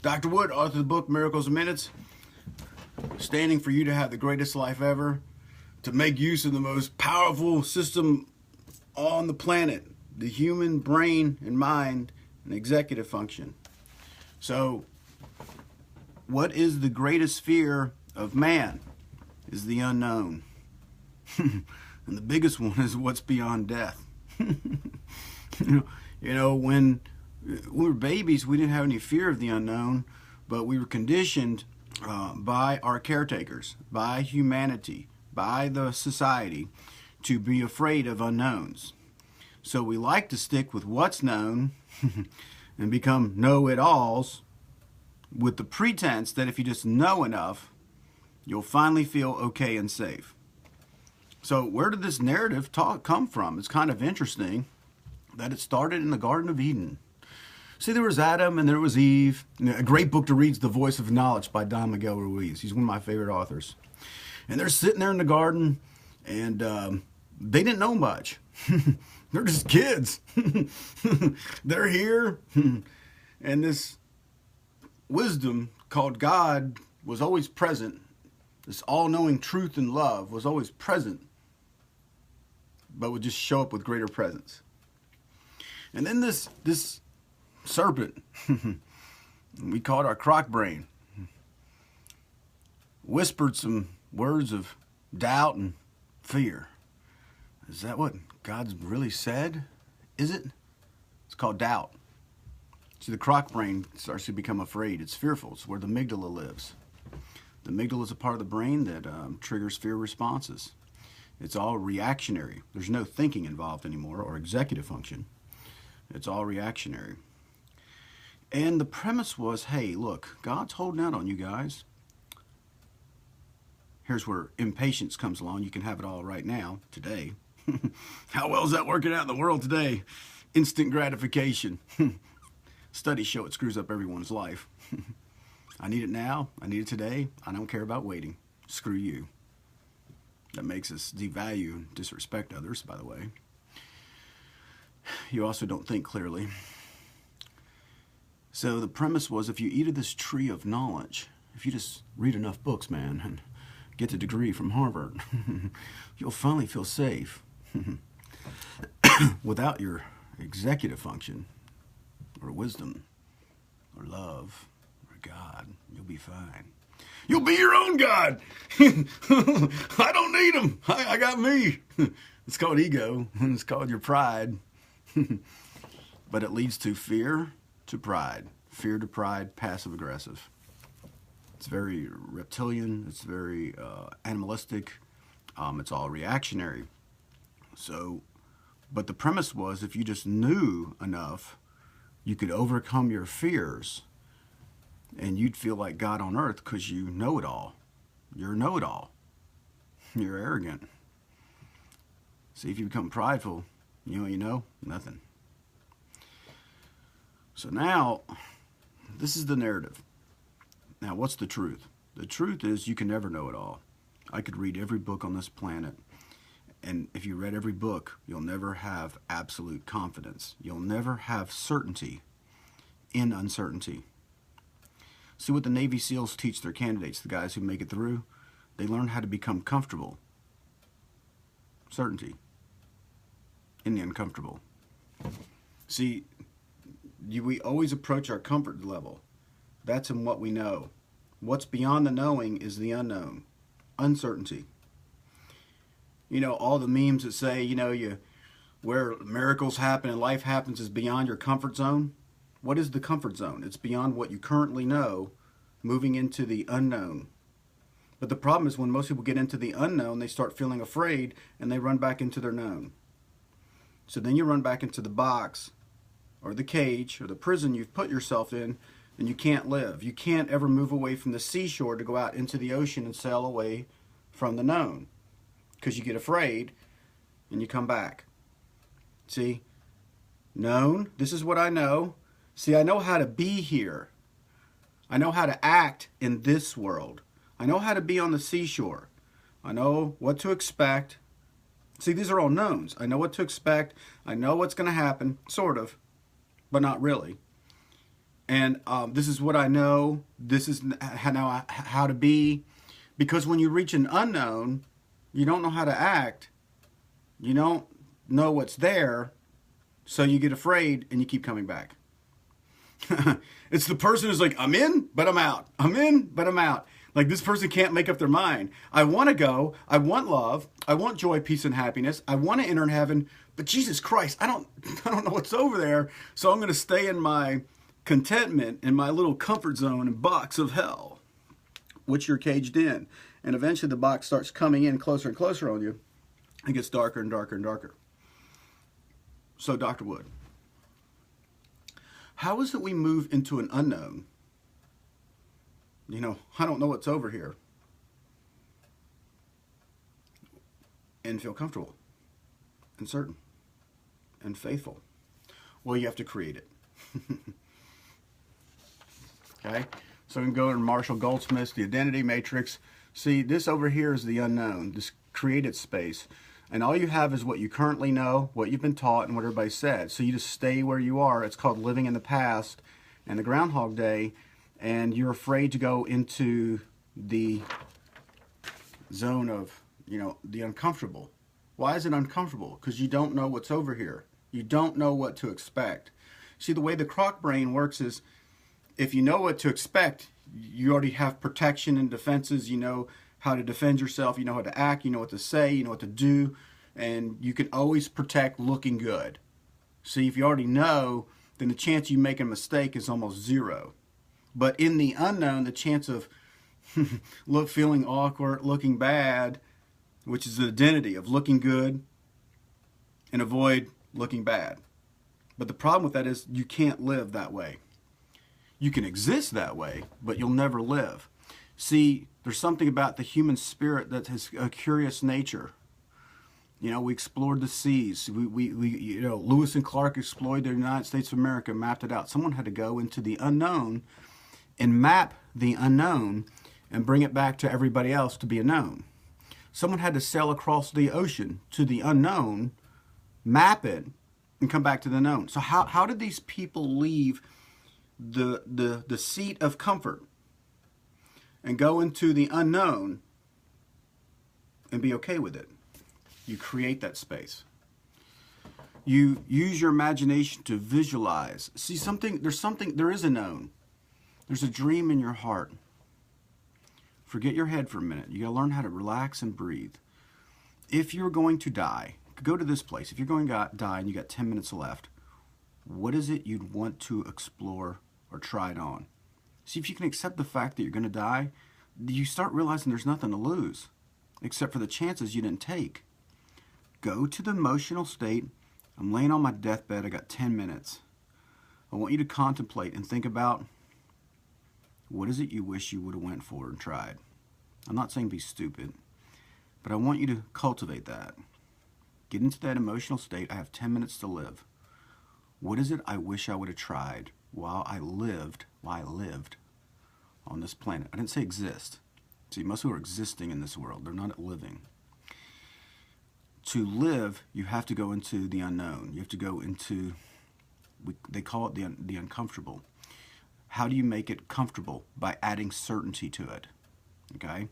Dr. Wood, author of the book Miracles in Minutes, standing for you to have the greatest life ever, to make use of the most powerful system on the planet, the human brain and mind and executive function. So, what is the greatest fear of man? Is the unknown. And the biggest one is what's beyond death. You know, when we were babies, we didn't have any fear of the unknown, but we were conditioned by our caretakers, by humanity, by the society, to be afraid of unknowns. So we like to stick with what's known and become know-it-alls with the pretense that if you just know enough, you'll finally feel okay and safe. So where did this narrative come from? It's kind of interesting that it started in the Garden of Eden. See, there was Adam and there was Eve. A great book to read is The Voice of Knowledge by Don Miguel Ruiz. He's one of my favorite authors. And they're sitting there in the garden, and they didn't know much. They're just kids. They're here, and this wisdom called God was always present. This all-knowing truth and love was always present, but would just show up with greater presence. And then this serpent, we call it our croc brain, whispered some words of doubt and fear. Is that what God's really said? Is it? It's called doubt. See, the croc brain starts to become afraid. It's fearful. It's where the amygdala lives. The amygdala is a part of the brain that triggers fear responses. It's all reactionary. There's no thinking involved anymore, or executive function. It's all reactionary. And the premise was, hey, look, God's holding out on you guys. Here's where impatience comes along. You can have it all right now, today. How well is that working out in the world today? Instant gratification. Studies show it screws up everyone's life. I need it now. I need it today. I don't care about waiting. Screw you. That makes us devalue and disrespect others, by the way. You also don't think clearly. So the premise was, if you eat of this tree of knowledge, if you just read enough books, man, and get the degree from Harvard, you'll finally feel safe. Without your executive function, or wisdom, or love, or God, you'll be fine. You'll be your own God. I don't need him. I got me. It's called ego, and it's called your pride. But it leads to fear to pride. Fear to pride, passive aggressive. It's very reptilian. It's very animalistic. It's all reactionary. So, but the premise was, if you just knew enough, you could overcome your fears, and you'd feel like God on earth because you know it all. You're a know-it-all. You're arrogant. See, if you become prideful, you know, nothing. So now, this is the narrative. Now, what's the truth? The truth is you can never know it all. I could read every book on this planet, and if you read every book, you'll never have absolute confidence. You'll never have certainty in uncertainty. See what the Navy SEALs teach their candidates, the guys who make it through? They learn how to become comfortable. Certainty in the uncomfortable. See, we always approach our comfort level. That's in what we know. What's beyond the knowing is the unknown. Uncertainty. You know, all the memes that say, where miracles happen and life happens is beyond your comfort zone. What is the comfort zone? It's beyond what you currently know, moving into the unknown. But the problem is when most people get into the unknown, they start feeling afraid and they run back into their known. So then you run back into the box or the cage or the prison you've put yourself in, and you can't live. You can't ever move away from the seashore to go out into the ocean and sail away from the known, because you get afraid and you come back. See? Known, this is what I know. See, I know how to be here. I know how to act in this world. I know how to be on the seashore. I know what to expect. See, these are all knowns. I know what to expect. I know what's going to happen, sort of, but not really. And this is what I know. This is how to be. Because when you reach an unknown, you don't know how to act. You don't know what's there. So you get afraid and you keep coming back. It's the person who's like, I'm in, but I'm out. I'm in, but I'm out. Like, this person can't make up their mind. I want to go. I want love. I want joy, peace, and happiness. I want to enter in heaven. But Jesus Christ, I don't know what's over there. So I'm going to stay in my contentment, in my little comfort zone and box of hell, which you're caged in. And eventually the box starts coming in closer and closer on you. It gets darker and darker and darker. So, Dr. Wood, how is it we move into an unknown? You know, I don't know what's over here. And feel comfortable and certain and faithful. Well, you have to create it. Okay? So we can go to Marshall Goldsmith's The Identity Matrix. See, this over here is the unknown, this created space. And all you have is what you currently know, what you've been taught, and what everybody said. So you just stay where you are. It's called living in the past and the Groundhog Day. And you're afraid to go into the zone of, you know, the uncomfortable. Why is it uncomfortable? Because you don't know what's over here. You don't know what to expect. See, the way the croc brain works is, if you know what to expect, you already have protection and defenses. You know how to defend yourself. You know how to act. You know what to say. You know what to do. And you can always protect looking good. See, if you already know, then the chance you make a mistake is almost zero. But in the unknown, the chance of feeling awkward, looking bad, which is the identity of looking good and avoid looking bad. But the problem with that is you can't live that way. You can exist that way, but you'll never live. See, there's something about the human spirit that has a curious nature. You know, we explored the seas. We you know, Lewis and Clark explored the United States of America, mapped it out. Someone had to go into the unknown and map the unknown and bring it back to everybody else to be a known. Someone had to sail across the ocean to the unknown, map it, and come back to the known. So how did these people leave the seat of comfort and go into the unknown and be okay with it? You create that space. You use your imagination to visualize. See, there is a known. There's a dream in your heart. Forget your head for a minute. You gotta learn how to relax and breathe. If you're going to die, go to this place. If you're going to die and you got 10 minutes left, what is it you'd want to explore or try it on? See, if you can accept the fact that you're going to die, you start realizing there's nothing to lose except for the chances you didn't take. Go to the emotional state. I'm laying on my deathbed. I got 10 minutes. I want you to contemplate and think about, what is it you wish you would have went for and tried? I'm not saying be stupid, but I want you to cultivate that. Get into that emotional state. I have 10 minutes to live. What is it I wish I would have tried while I lived on this planet? I didn't say exist. See, most people are existing in this world. They're not living. To live, you have to go into the unknown. You have to go into, they call it the uncomfortable. How do you make it comfortable? By adding certainty to it. Okay?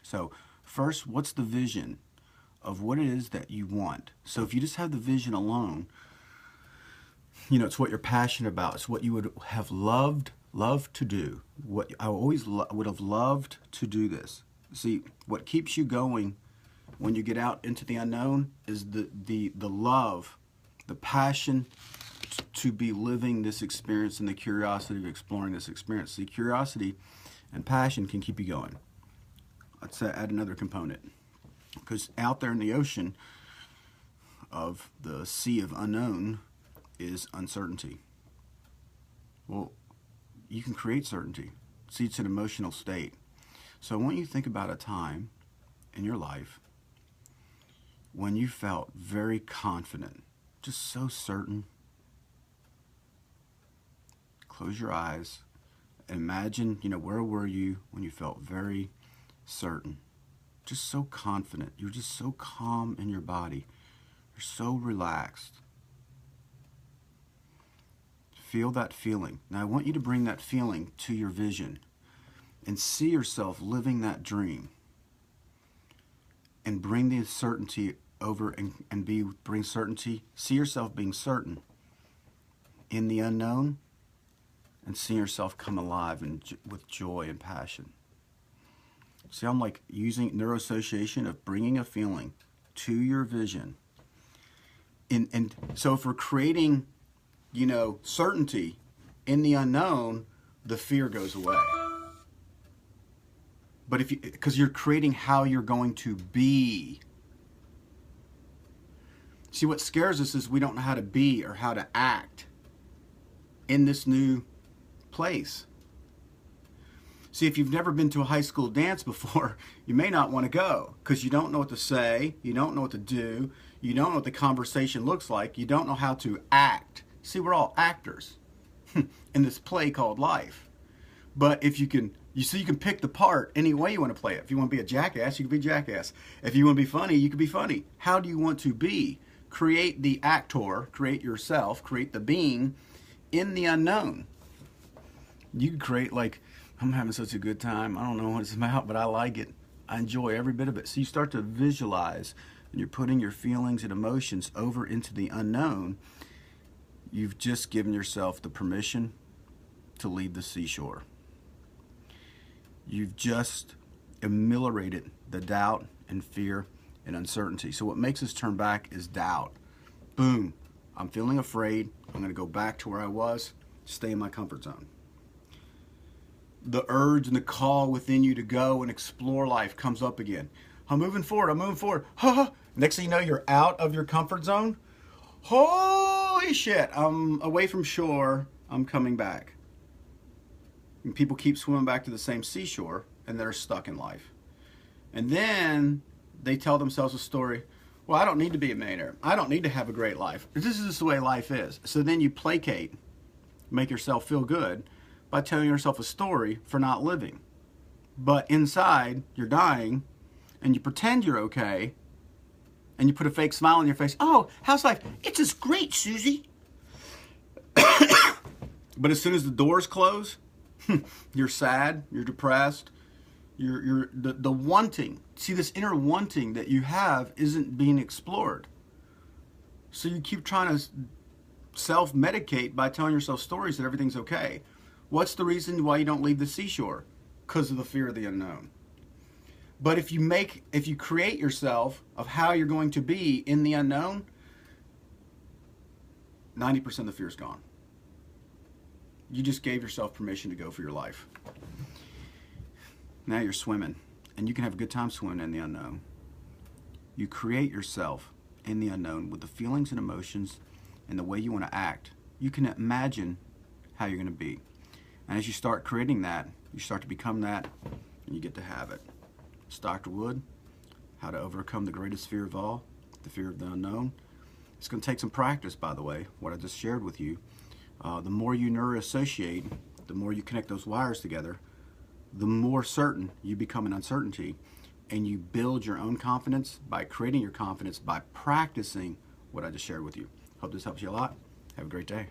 So first, what's the vision of what it is that you want? So if you just have the vision alone, you know, it's what you're passionate about. It's what you would have loved to do. What I always would have loved to do this. See, what keeps you going when you get out into the unknown is the love, the passion to be living this experience and the curiosity of exploring this experience. See, curiosity and passion can keep you going. Let's add another component. Because out there in the ocean of the sea of unknown is uncertainty. Well, you can create certainty. See, it's an emotional state. So I want you to think about a time in your life when you felt very confident, just so certain. Close your eyes. Imagine, you know, where were you when you felt very certain? Just so confident. You're just so calm in your body. You're so relaxed. Feel that feeling. Now I want you to bring that feeling to your vision and see yourself living that dream. And bring the certainty over bring certainty. See yourself being certain in the unknown, and see yourself come alive and with joy and passion. See, I'm like using neuroassociation of bringing a feeling to your vision. And so if we're creating, certainty in the unknown, the fear goes away. But because you're creating how you're going to be. See, what scares us is we don't know how to be or how to act in this new place. See, if you've never been to a high school dance before, you may not want to go because you don't know what to say, you don't know what to do, you don't know what the conversation looks like, you don't know how to act. See, we're all actors in this play called life. But if you can pick the part any way you want to play it. If you want to be a jackass, you can be a jackass. If you want to be funny, you can be funny. How do you want to be? Create the actor, create yourself, create the being in the unknown. You can create like, I'm having such a good time. I don't know what it's about, but I like it. I enjoy every bit of it. So you start to visualize, and you're putting your feelings and emotions over into the unknown. You've just given yourself the permission to leave the seashore. You've just ameliorated the doubt and fear and uncertainty. So what makes us turn back is doubt. Boom. I'm feeling afraid. I'm going to go back to where I was, stay in my comfort zone. The urge and the call within you to go and explore life comes up again. I'm moving forward. Next thing you know, you're out of your comfort zone. Holy shit, I'm away from shore. I'm coming back. And people keep swimming back to the same seashore, and they're stuck in life. And then they tell themselves a story. Well, I don't need to be a millionaire. I don't need to have a great life. This is just the way life is. So then you placate, make yourself feel good by telling yourself a story for not living. But inside, you're dying, and you pretend you're okay, and you put a fake smile on your face. Oh, how's life? It's just great, Susie. But as soon as the doors close, you're sad, you're depressed, you're the wanting. See, this inner wanting that you have isn't being explored. So you keep trying to self-medicate by telling yourself stories that everything's okay. What's the reason why you don't leave the seashore? Because of the fear of the unknown. But if you create yourself of how you're going to be in the unknown, 90% of the fear is gone. You just gave yourself permission to go for your life. Now you're swimming, and you can have a good time swimming in the unknown. You create yourself in the unknown with the feelings and emotions and the way you want to act. You can imagine how you're going to be. And as you start creating that, you start to become that, and you get to have it. It's Dr. Wood, How to Overcome the Greatest Fear of All, the Fear of the Unknown. It's going to take some practice, by the way, what I just shared with you. The more you neuroassociate, the more you connect those wires together, the more certain you become in uncertainty, and you build your own confidence by creating your confidence by practicing what I just shared with you. Hope this helps you a lot. Have a great day.